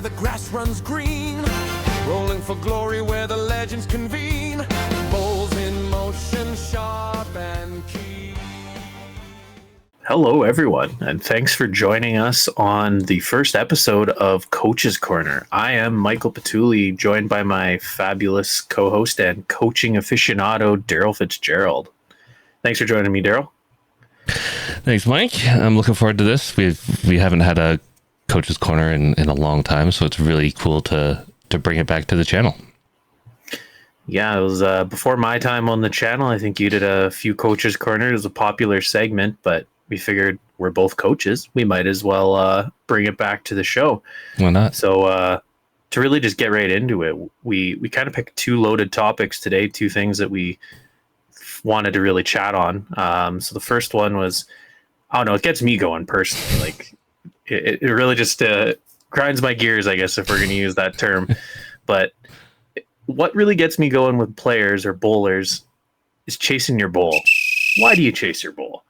where the grass runs green. Rolling for glory where the legends convene. Bowls in motion, sharp and keen. Hello, everyone, and thanks for joining us on the first episode of Coach's Corner. I am Michael Patulli, joined by my fabulous co-host and coaching aficionado, Daryl Fitzgerald. Thanks for joining me, Daryl. Thanks, Mike. I'm looking forward to this. We haven't had a Coach's Corner in a long time, so it's really cool to bring it back to the channel. Yeah, it was before my time on the channel. I think you did a few Coach's Corner. It was a popular segment, but we figured we're both coaches. We might as well bring it back to the show. Why not? So to really just get right into it, we kind of picked two loaded topics today, two things that we wanted to really chat on. So the first one was, I don't know, it gets me going personally. Like it really just grinds my gears, I guess, if we're going to use that term. But what really gets me going with players or bowlers is chasing your bowl. Why do you chase your bowl?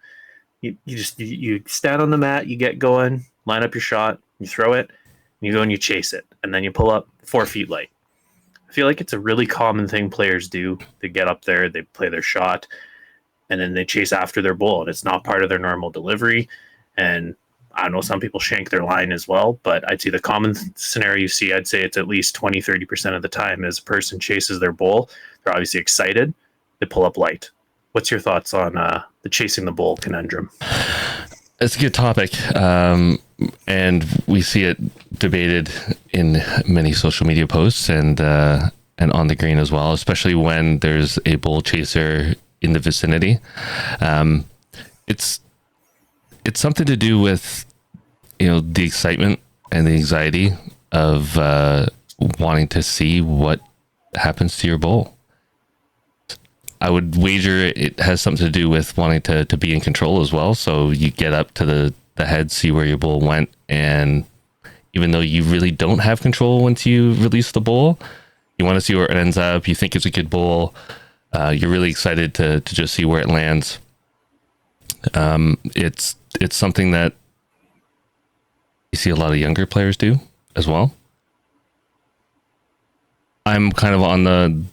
You stand on the mat, you get going, line up your shot, you throw it, and you go and you chase it, and then you pull up 4 feet light. I feel like it's a really common thing players do. They get up there, they play their shot, and then they chase after their bowl, and it's not part of their normal delivery. And I know some people shank their line as well, but I'd say the common scenario you see, I'd say it's at least 20-30% of the time as a person chases their bowl. They're obviously excited, they pull up light. What's your thoughts on the chasing the bowl conundrum? It's a good topic, and we see it debated in many social media posts and on the green as well, especially when there's a bowl chaser in the vicinity. It's something to do with, the excitement and the anxiety of wanting to see what happens to your bowl. I would wager it has something to do with wanting to be in control as well. So you get up to the head, see where your bowl went, and even though you really don't have control once you release the bowl, you want to see where it ends up. You think it's a good bowl. You're really excited to just see where it lands. It's something that you see a lot of younger players do as well. I'm kind of on the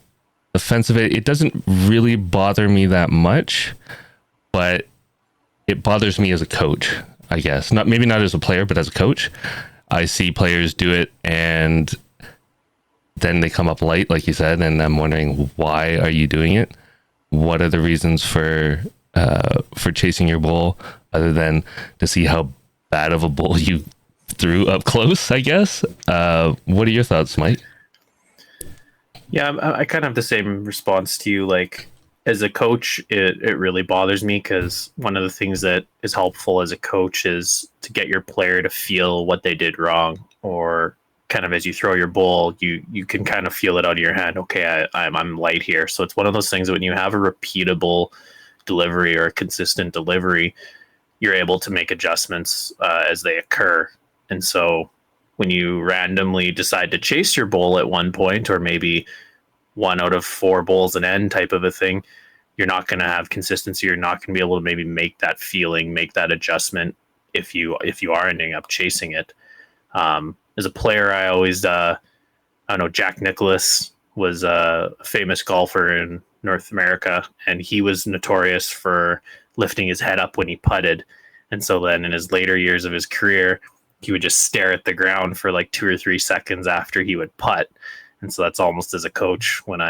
fence of it. It doesn't really bother me that much, but it bothers me as a coach, I guess. Maybe not as a player, but as a coach. I see players do it and then they come up light, like you said, and I'm wondering, why are you doing it? What are the reasons for chasing your bowl, other than to see how bad of a bowl you threw up close, I guess? What are your thoughts, Mike? Yeah, I kind of have the same response to you. Like, as a coach, it really bothers me, because one of the things that is helpful as a coach is to get your player to feel what they did wrong, or kind of as you throw your bowl, you can kind of feel it out of your hand. Okay, I'm light here. So it's one of those things that when you have a repeatable delivery or a consistent delivery, you're able to make adjustments as they occur. And so when you randomly decide to chase your bowl at one point, or maybe 1 out of 4 bowls an end type of a thing, you're not going to have consistency. You're not going to be able to maybe make that feeling, make that adjustment if you are ending up chasing it. As a player, I always, I know Jack Nicklaus was a famous golfer in North America, and he was notorious for lifting his head up when he putted. And so then in his later years of his career, he would just stare at the ground for like 2 or 3 seconds after he would putt. And so that's almost as a coach when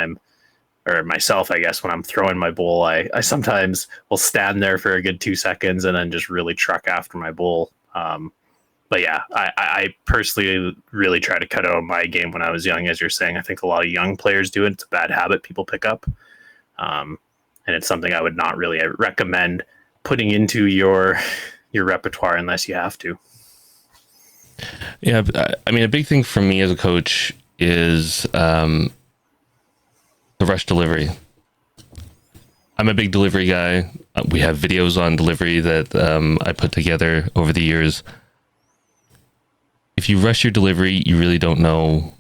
myself, I guess, when I'm throwing my bowl, I sometimes will stand there for a good 2 seconds and then just really truck after my bowl. But yeah, I personally really try to cut out my game when I was young, as you're saying. I think a lot of young players do it. It's a bad habit people pick up. And it's something I would not really recommend putting into your repertoire unless you have to. Yeah, I mean, a big thing for me as a coach is the rush delivery. I'm a big delivery guy. We have videos on delivery that I put together over the years. If you rush your delivery, you really don't know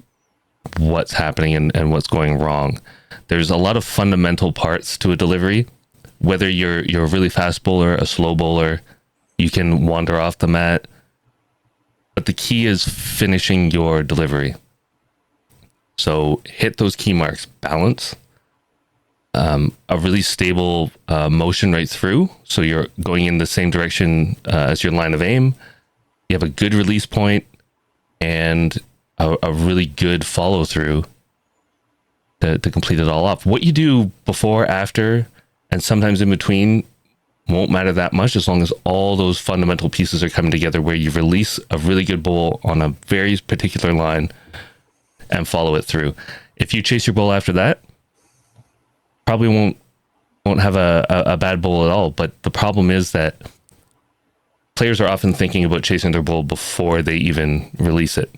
what's happening and what's going wrong. There's a lot of fundamental parts to a delivery. Whether you're a really fast bowler, a slow bowler, you can wander off the mat. but the key is finishing your delivery. So hit those key marks: balance, a really stable motion right through, so you're going in the same direction as your line of aim. You have a good release point and a really good follow through to complete it all off. What you do before, after, and sometimes in between won't matter that much, as long as all those fundamental pieces are coming together, where you release a really good bowl on a very particular line and follow it through. If you chase your bowl after that, probably won't have a bad bowl at all. But the problem is that players are often thinking about chasing their bowl before they even release it.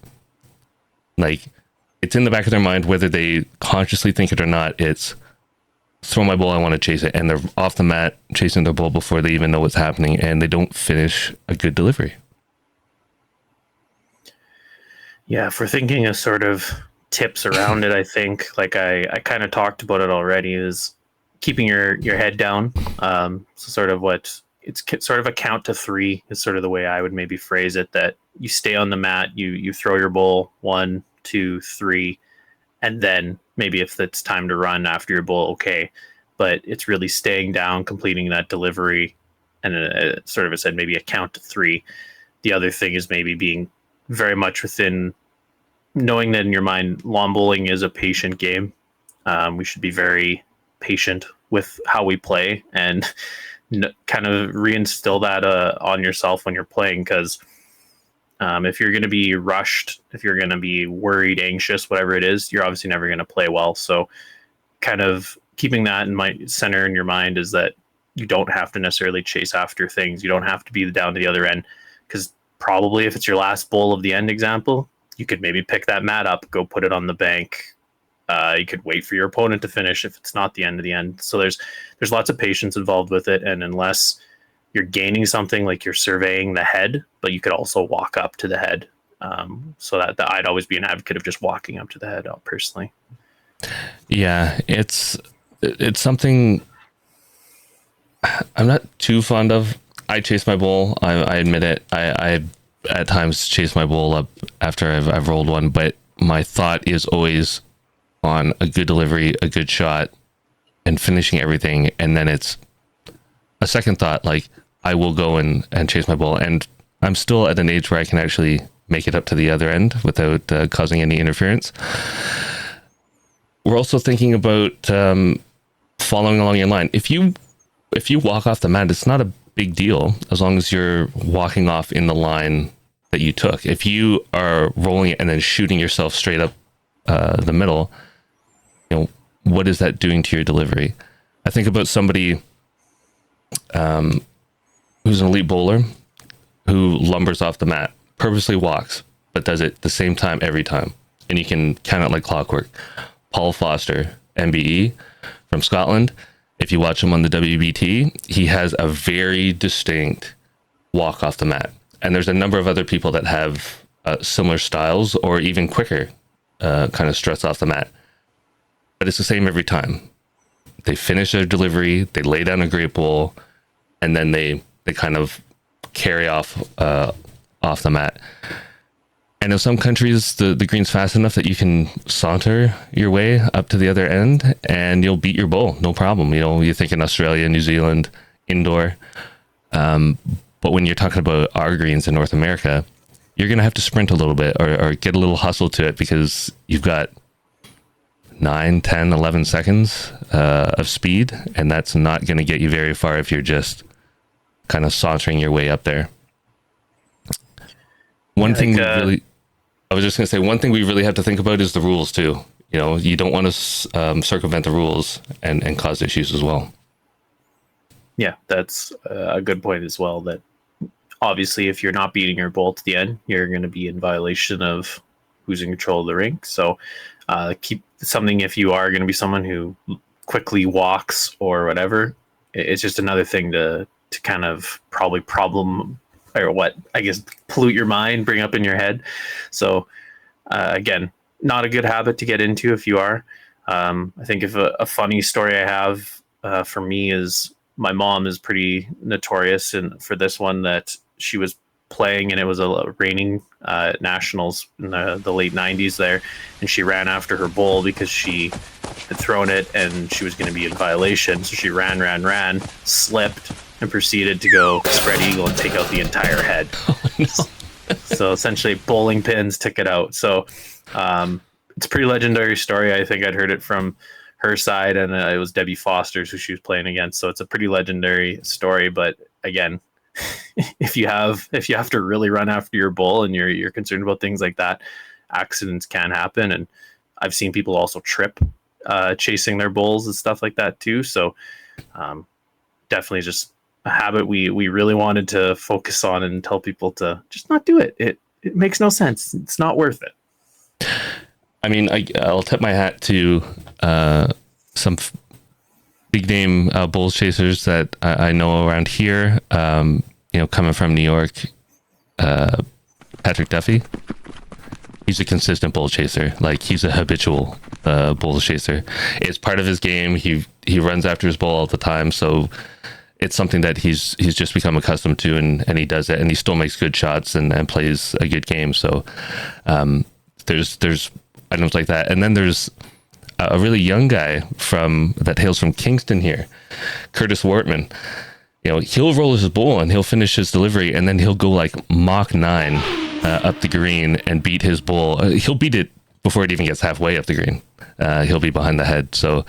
Like, it's in the back of their mind, whether they consciously think it or not. It's throw my bowl, I want to chase it, and they're off the mat chasing their bowl before they even know what's happening, and they don't finish a good delivery. Yeah, if we're thinking of sort of tips around it, I think, like I kind of talked about it already, is keeping your head down. So sort of it's sort of a count to 3 is sort of the way I would maybe phrase it, that you stay on the mat, you throw your bowl 1, 2, 3, and then maybe if it's time to run after your bowl, okay. But it's really staying down, completing that delivery, and sort of I said, maybe a count to 3. The other thing is maybe being very much within knowing that in your mind, lawn bowling is a patient game. We should be very patient with how we play, and kind of reinstill that on yourself when you're playing, because if you're going to be rushed, if you're going to be worried, anxious, whatever it is, you're obviously never going to play well. So kind of keeping that in my center in your mind is that you don't have to necessarily chase after things. You don't have to be down to the other end, because probably if it's your last bowl of the end example, you could maybe pick that mat up, go put it on the bank. You could wait for your opponent to finish if it's not the end of the end. So there's lots of patience involved with it. And unless you're gaining something, like you're surveying the head, but you could also walk up to the head. So that I'd always be an advocate of just walking up to the head personally. Yeah, it's something I'm not too fond of. I chase my bowl. I admit it. I at times chase my bowl up after I've rolled one, but my thought is always on a good delivery, a good shot, and finishing everything. And then it's a second thought, like, I will go and chase my bowl. And I'm still at an age where I can actually make it up to the other end without causing any interference. We're also thinking about following along your line. If you walk off the mat, it's not a big deal as long as you're walking off in the line that you took. If you are rolling it and then shooting yourself straight up the middle, what is that doing to your delivery? I think about somebody who's an elite bowler who lumbers off the mat, purposely walks, but does it the same time every time, and you can count it like clockwork. Paul Foster, MBE from Scotland. If you watch him on the WBT, he has a very distinct walk off the mat. And there's a number of other people that have similar styles, or even quicker kind of struts off the mat. But it's the same every time. They finish their delivery, they lay down a great bowl, and then they kind of carry off off the mat. And in some countries, the green's fast enough that you can saunter your way up to the other end and you'll beat your bowl, no problem. You think in Australia, New Zealand, indoor. But when you're talking about our greens in North America, you're going to have to sprint a little bit or get a little hustle to it, because you've got 9, 10, 11 seconds of speed, and that's not going to get you very far if you're just kind of sauntering your way up there. One thing we really have to think about is the rules too. You don't want to circumvent the rules and cause issues as well. Yeah, that's a good point as well, that obviously if you're not beating your bowl to the end, you're going to be in violation of who's in control of the rink. So keep something, if you are going to be someone who quickly walks or whatever, it's just another thing to kind of probably pollute your mind, bring up in your head. So again, not a good habit to get into if you are. I think if a funny story I have for me is, my mom is pretty notorious for this one, that she was playing, and it was a raining nationals in the late 90s there, and she ran after her bull because she had thrown it and she was going to be in violation. So she ran, slipped, and proceeded to go spread eagle and take out the entire head. Oh, no. So essentially, bowling pins took it out. So it's a pretty legendary story. I think I'd heard it from her side, and it was Debbie Foster's who she was playing against. So it's a pretty legendary story. But again, if you have to really run after your bull and you're concerned about things like that, accidents can happen. And I've seen people also trip chasing their bulls and stuff like that too. So definitely just a habit we really wanted to focus on and tell people to just not do it. It makes no sense. It's not worth it. I mean, I'll tip my hat to some big name bulls chasers that I know around here. Coming from New York, Patrick Duffy. He's a consistent bull chaser. Like, he's a habitual bull chaser. It's part of his game. He runs after his bull all the time. So it's something that he's just become accustomed to, and he does it, and he still makes good shots and plays a good game. So there's items like that. And then there's a really young guy that hails from Kingston here, Curtis Wortman. He'll roll his bull and he'll finish his delivery, and then he'll go like Mach 9 up the green and beat his bull. He'll beat it before it even gets halfway up the green. He'll be behind the head. So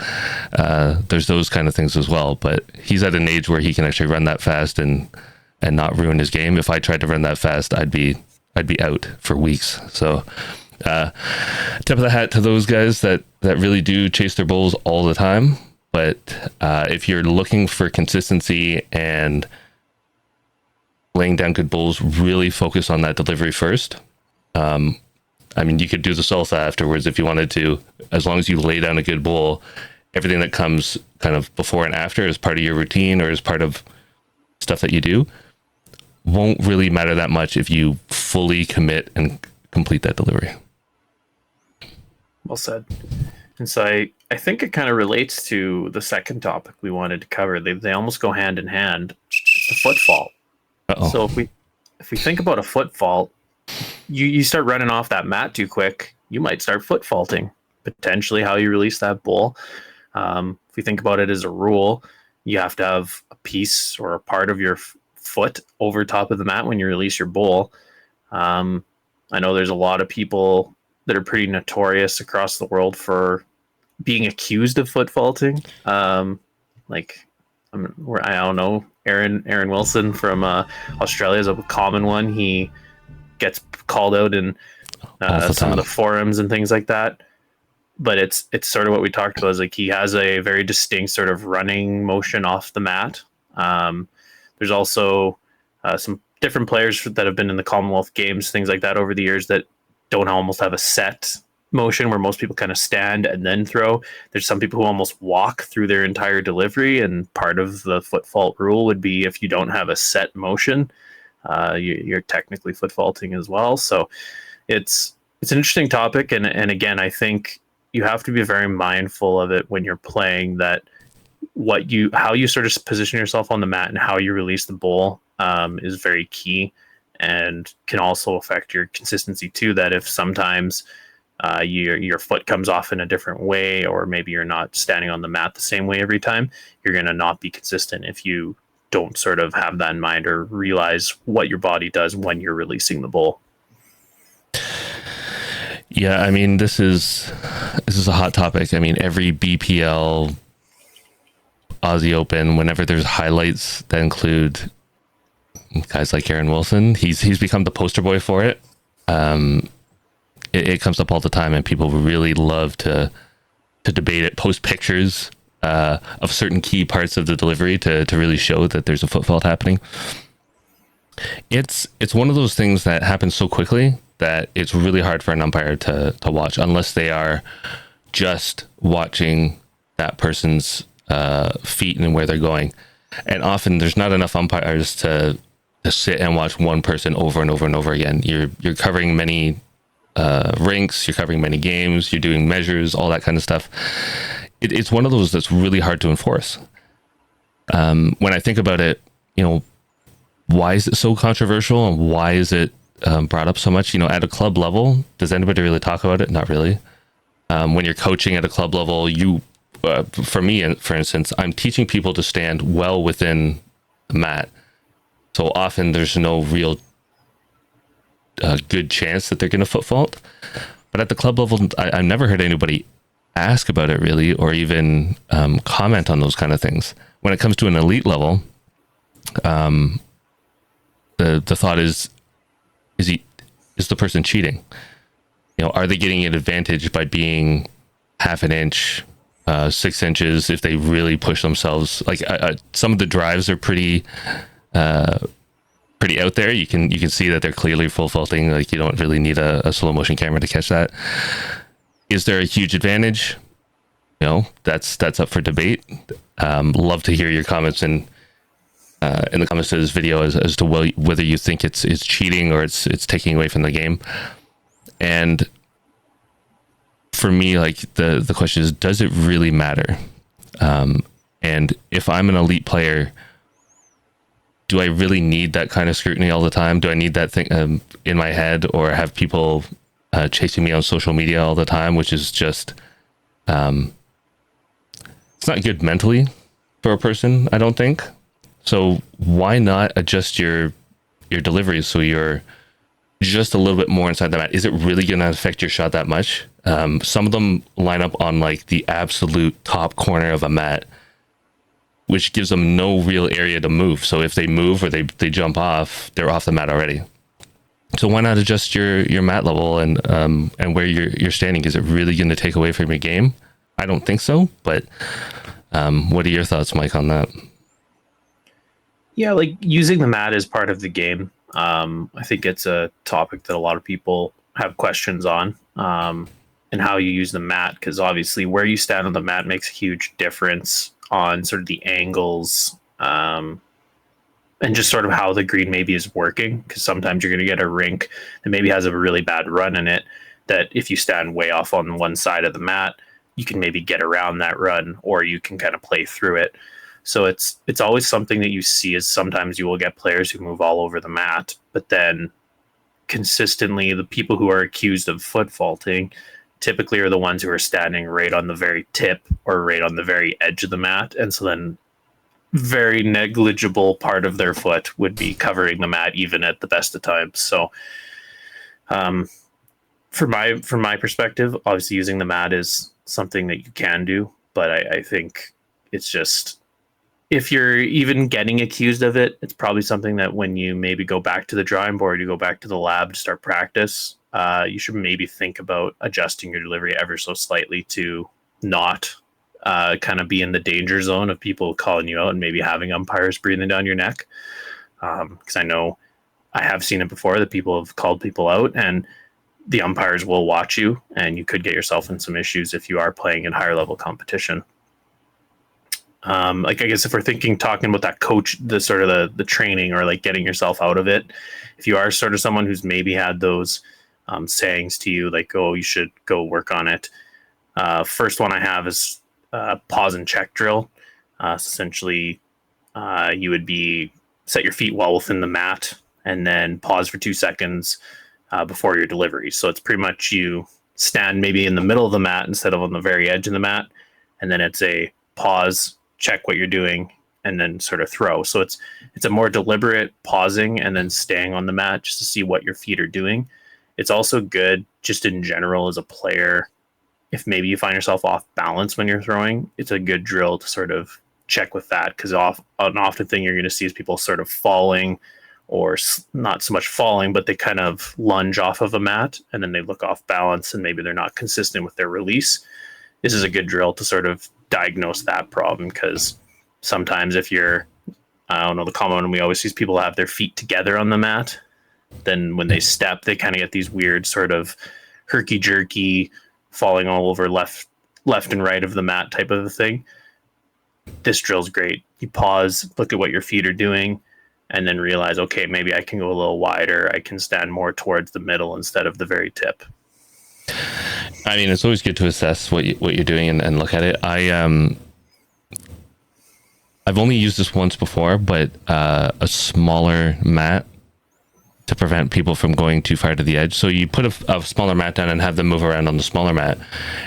there's those kind of things as well. But he's at an age where he can actually run that fast and not ruin his game. If I tried to run that fast, I'd be out for weeks. So tip of the hat to those guys that really do chase their bulls all the time. But if you're looking for consistency and laying down good bulls, really focus on that delivery first. I mean, you could do the salsa afterwards if you wanted to, as long as you lay down a good bull. Everything that comes kind of before and after as part of your routine or as part of stuff that you do won't really matter that much if you fully commit and complete that delivery. Well said. And so I think it kind of relates to the second topic we wanted to cover. They almost go hand in hand. The foot fault. Uh-oh. So if we think about a foot fault, you start running off that mat too quick, you might start foot faulting, potentially how you release that bull. If we think about it as a rule, you have to have a piece or a part of your foot over top of the mat when you release your bull. I know there's a lot of people that are pretty notorious across the world for being accused of foot faulting. I don't know, Aaron Wilson from Australia is a common one. He gets called out in some of the forums and things like that. But it's sort of what we talked about, is like he has a very distinct sort of running motion off the mat. There's also some different players that have been in the Commonwealth Games, things like that over the years, that don't almost have a set motion where most people kind of stand and then throw. There's some people who almost walk through their entire delivery, and part of the foot fault rule would be if you don't have a set motion, you're technically foot faulting as well. So it's an interesting topic, and again, I think you have to be very mindful of it when you're playing, that how you sort of position yourself on the mat and how you release the bull is very key, and can also affect your consistency too. That if sometimes your foot comes off in a different way, or maybe you're not standing on the mat the same way every time, you're going to not be consistent if you don't sort of have that in mind or realize what your body does when you're releasing the bull. Yeah, I mean, this is a hot topic. I mean, every BPL, Aussie Open, whenever there's highlights that include guys like Aaron Wilson, he's become the poster boy for it. It comes up all the time, and people really love to debate it, post pictures of certain key parts of the delivery to really show that there's a foot fault happening. It's one of those things that happens so quickly that it's really hard for an umpire to watch, unless they are just watching that person's feet and where they're going. And often there's not enough umpires to sit and watch one person over and over and over again. You're covering many rinks, you're covering many games, you're doing measures, all that kind of stuff. It's one of those that's really hard to enforce. When I think about it, why is it so controversial, and why is it brought up so much? At a club level, does anybody really talk about it? Not really. When you're coaching at a club level, for me, for instance, I'm teaching people to stand well within the mat. So often there's no real good chance that they're going to foot fault. But at the club level, I've never heard anybody ask about it really, or even comment on those kind of things. When it comes to an elite level, the thought is the person cheating? Are they getting an advantage by being half an inch, 6 inches if they really push themselves? Like some of the drives are pretty out there. You can see that they're clearly full faulting. Like you don't really need a slow motion camera to catch that. Is there a huge advantage? That's up for debate. Love to hear your comments in the comments to this video as to whether you think it's cheating or it's taking away from the game. And for me, like the question is, does it really matter? And if I'm an elite player, do I really need that kind of scrutiny all the time? Do I need that thing in my head, or have people chasing me on social media all the time, which is just it's not good mentally for a person, I don't think. So why not adjust your deliveries so you're just a little bit more inside the mat? Is it really going to affect your shot that much? Some of them line up on like the absolute top corner of a mat, which gives them no real area to move. So if they move or they jump off, they're off the mat already. So why not adjust your mat level and where you're standing? Is it really going to take away from your game? I don't think so. But what are your thoughts, Mike, on that? Yeah, like using the mat is part of the game. I think it's a topic that a lot of people have questions on, and how you use the mat, because obviously where you stand on the mat makes a huge difference on sort of the angles, and just sort of how the green maybe is working, because sometimes you're going to get a rink that maybe has a really bad run in it, that if you stand way off on one side of the mat, you can maybe get around that run, or you can kind of play through it. So it's always something that you see, is sometimes you will get players who move all over the mat, but then consistently the people who are accused of foot faulting typically are the ones who are standing right on the very tip or right on the very edge of the mat. And so then very negligible part of their foot would be covering the mat, even at the best of times. So from my perspective, obviously using the mat is something that you can do, but I think it's just, if you're even getting accused of it, it's probably something that when you maybe go back to the drawing board, you go back to the lab to start practice, you should maybe think about adjusting your delivery ever so slightly to not kind of be in the danger zone of people calling you out and maybe having umpires breathing down your neck. Because I know I have seen it before that people have called people out, and the umpires will watch you, and you could get yourself in some issues if you are playing in higher level competition. Like, I guess if we're talking about that coach, the sort of the training, or like getting yourself out of it, if you are sort of someone who's maybe had those sayings to you, like, oh, you should go work on it. First one I have is pause and check drill. Essentially, you would set your feet well within the mat and then pause for 2 seconds before your delivery. So it's pretty much you stand maybe in the middle of the mat instead of on the very edge of the mat. And then it's a pause, check what you're doing, and then sort of throw. So it's a more deliberate pausing and then staying on the mat just to see what your feet are doing. It's also good just in general as a player, if maybe you find yourself off balance when you're throwing, it's a good drill to sort of check with that, because an often thing you're going to see is people sort of falling, or not so much falling, but they kind of lunge off of a mat and then they look off balance and maybe they're not consistent with their release. This is a good drill to sort of diagnose that problem, because sometimes if you're, I don't know, the common one we always see is people have their feet together on the mat. Then when they step, they kind of get these weird sort of herky-jerky, falling all over left and right of the mat type of a thing. This drill's great. You pause, look at what your feet are doing, and then realize, okay, maybe I can go a little wider. I can stand more towards the middle instead of the very tip. I mean, it's always good to assess what you're doing and look at it. I've I've only used this once before, but a smaller mat to prevent people from going too far to the edge. So you put a smaller mat down and have them move around on the smaller mat.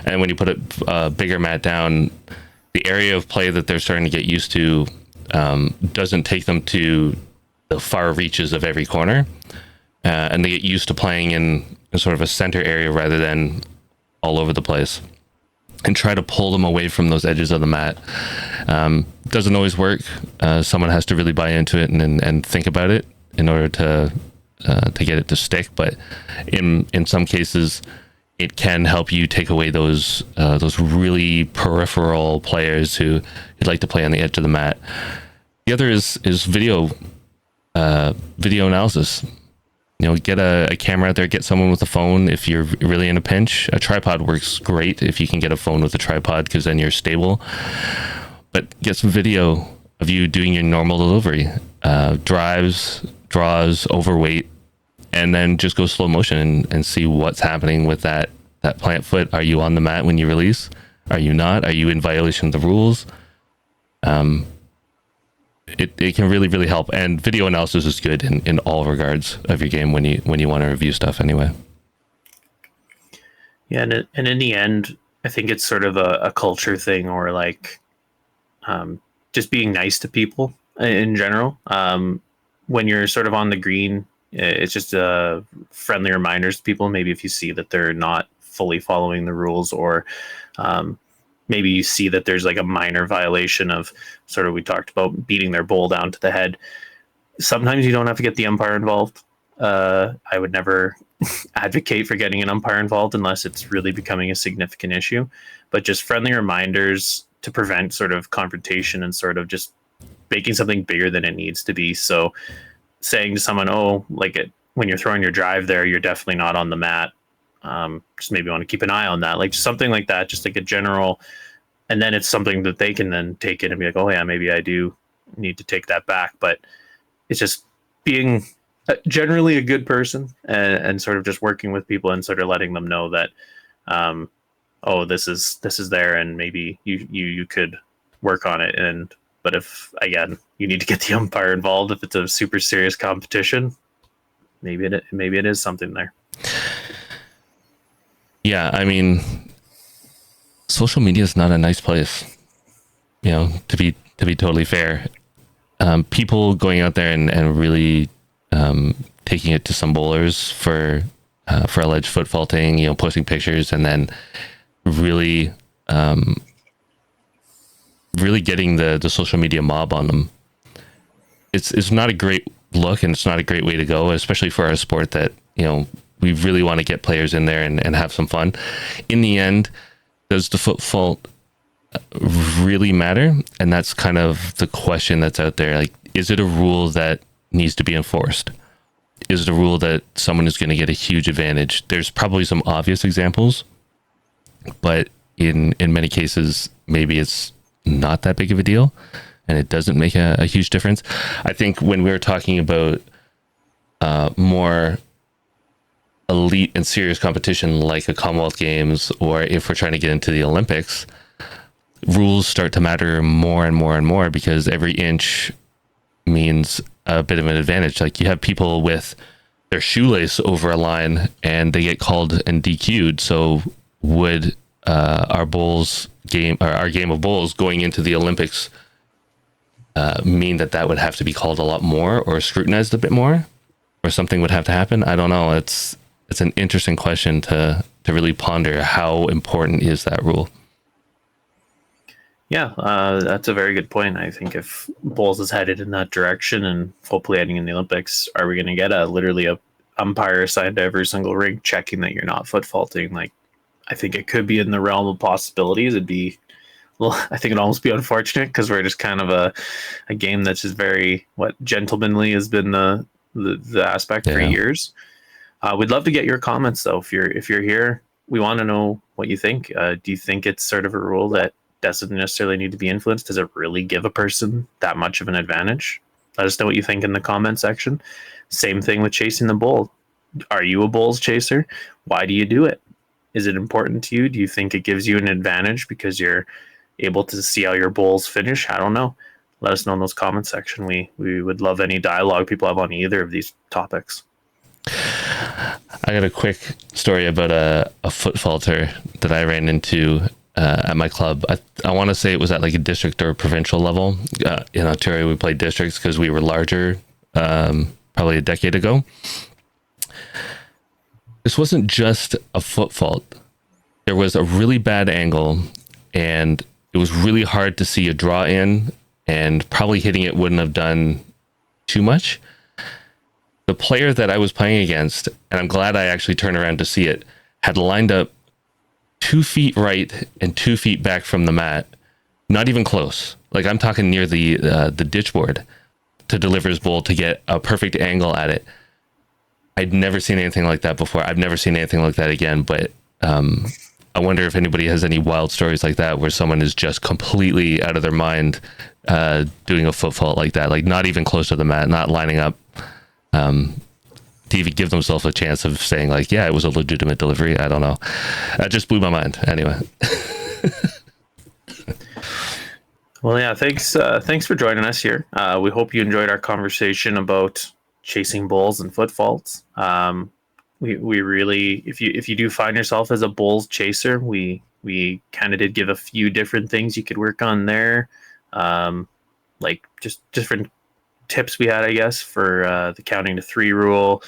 And when you put a bigger mat down, the area of play that they're starting to get used to doesn't take them to the far reaches of every corner. And they get used to playing in sort of a center area rather than all over the place. And try to pull them away from those edges of the mat. Doesn't always work. Someone has to really buy into it and think about it in order to get it to stick. But in some cases, it can help you take away those really peripheral players who'd like to play on the edge of the mat. The other is video analysis. Get a camera out there, get someone with a phone if you're really in a pinch. A tripod works great if you can get a phone with a tripod, because then you're stable. But get some video of you doing your normal delivery, drives, draws, overweight, and then just go slow motion and see what's happening with that plant foot. Are you on the mat when you release? Are you not? Are you in violation of the rules? It can really, really help. And video analysis is good in all regards of your game when you want to review stuff anyway. Yeah, and in the end, I think it's sort of a culture thing, or like just being nice to people in general. When you're sort of on the green, it's just friendly reminders to people. Maybe if you see that they're not fully following the rules, or maybe you see that there's like a minor violation of sort of, we talked about beating their bowl down to the head. Sometimes you don't have to get the umpire involved. I would never advocate for getting an umpire involved unless it's really becoming a significant issue, but just friendly reminders to prevent sort of confrontation and sort of just making something bigger than it needs to be. So saying to someone, oh, like when you're throwing your drive there, you're definitely not on the mat. Just maybe want to keep an eye on that, like something like that, just like a general, and then it's something that they can then take it and be like, oh yeah, maybe I do need to take that back. But it's just being generally a good person, and sort of just working with people and sort of letting them know that, oh, this is there, and maybe you could work on it. But if, again, you need to get the umpire involved if it's a super serious competition, maybe it is something there. Yeah, I mean, social media is not a nice place, to be totally fair. People going out there and really taking it to some bowlers for alleged foot faulting, posting pictures, and then really getting the social media mob on them. It's not a great look, and it's not a great way to go, especially for our sport that, we really want to get players in there and have some fun. In the end, does the foot fault really matter? And that's kind of the question that's out there. Like, is it a rule that needs to be enforced? Is it a rule that someone is going to get a huge advantage? There's probably some obvious examples, but in many cases, maybe it's not that big of a deal, and it doesn't make a huge difference. I think when we were talking about more elite and serious competition like a Commonwealth Games, or if we're trying to get into the Olympics, rules start to matter more and more and more, because every inch means a bit of an advantage. Like, you have people with their shoelace over a line and they get called and DQ'd. So would our game of bowls going into the Olympics mean that would have to be called a lot more, or scrutinized a bit more, or something would have to happen? I don't know. It's an interesting question to really ponder. How important is that rule? Yeah, that's a very good point. I think if bowls is headed in that direction, and hopefully heading in the Olympics, are we going to get literally a umpire assigned to every single ring checking that you're not foot faulting? Like, I think it could be in the realm of possibilities. It'd be, well, I think it'd almost be unfortunate, because we're just kind of a game that's just very, gentlemanly has been the aspect for years. We'd love to get your comments, though. If you're here, we want to know what you think. Do you think it's sort of a rule that doesn't necessarily need to be influenced? Does it really give a person that much of an advantage? Let us know what you think in the comment section. Same thing with chasing the bull. Are you a bulls chaser? Why do you do it? Is it important to you? Do you think it gives you an advantage because you're able to see how your bulls finish? I don't know. let us know in those comment section. We would love any dialogue people have on either of these topics. I got a quick story about a foot faulter that I ran into at my club. I want to say it was at like a district or provincial level. In Ontario, we played districts because we were larger, probably a decade ago. This wasn't just a foot fault. There was a really bad angle, and it was really hard to see a draw in, and probably hitting it wouldn't have done too much. The player that I was playing against, and I'm glad I actually turned around to see it, had lined up 2 feet right and 2 feet back from the mat, not even close. Like I'm talking near the ditch board to deliver his bowl to get a perfect angle at it. I'd never seen anything like that before. I've never seen anything like that again, but I wonder if anybody has any wild stories like that where someone is just completely out of their mind doing a foot fault like that, like not even close to the mat, not lining up to even give themselves a chance of saying like, yeah, it was a legitimate delivery. I don't know. That just blew my mind. Anyway. Well, yeah, thanks for joining us here. We hope you enjoyed our conversation about chasing bulls and foot faults. We really, if you do find yourself as a bulls chaser, we kind of did give a few different things you could work on there, like just different tips we had, I guess, for the counting to 3 rule,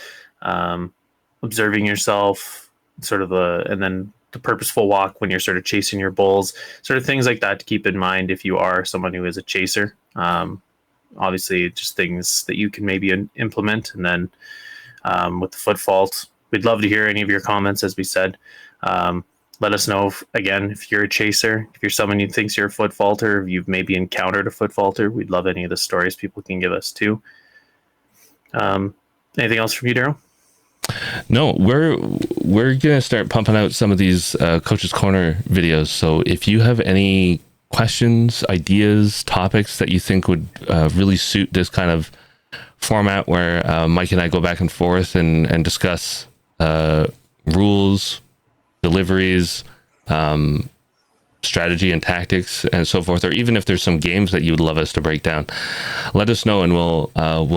observing yourself, sort of and then the purposeful walk when you're sort of chasing your bulls, sort of things like that to keep in mind if you are someone who is a chaser. Obviously, just things that you can maybe implement, and then with the foot fault, we'd love to hear any of your comments, as we said. Let us know, if you're a chaser, if you're someone who thinks you're a foot faulter, if you've maybe encountered a foot faulter. We'd love any of the stories people can give us too. Anything else from you, Daryl? No, we're gonna start pumping out some of these Coach's Corner videos. So if you have any questions, ideas, topics that you think would really suit this kind of format where Mike and I go back and forth and discuss rules, deliveries, strategy and tactics and so forth, or even if there's some games that you would love us to break down, let us know and we'll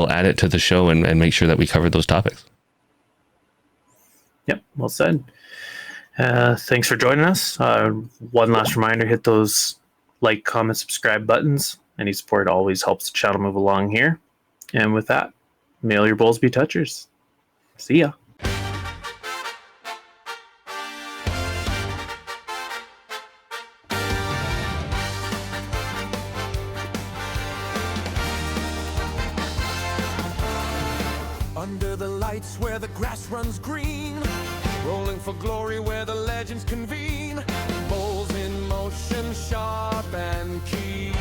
add it to the show and make sure that we cover those topics. Yep, well said. Thanks for joining us. One last reminder, hit those like, comment, subscribe buttons. Any support always helps the channel move along here. And with that, may all your bulls be touchers. See ya. Under the lights where the grass runs green, rolling for glory where the legends convene, bulls in motion, sharp and keen.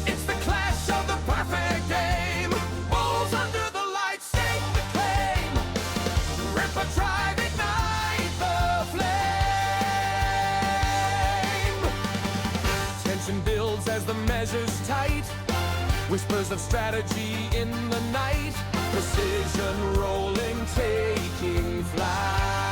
It's the clash of the perfect game, bulls under the lights stake the claim, Rampa tribe ignite the flame. Tension builds as the measure's tight, whispers of strategy in the night, precision rolling, taking flight.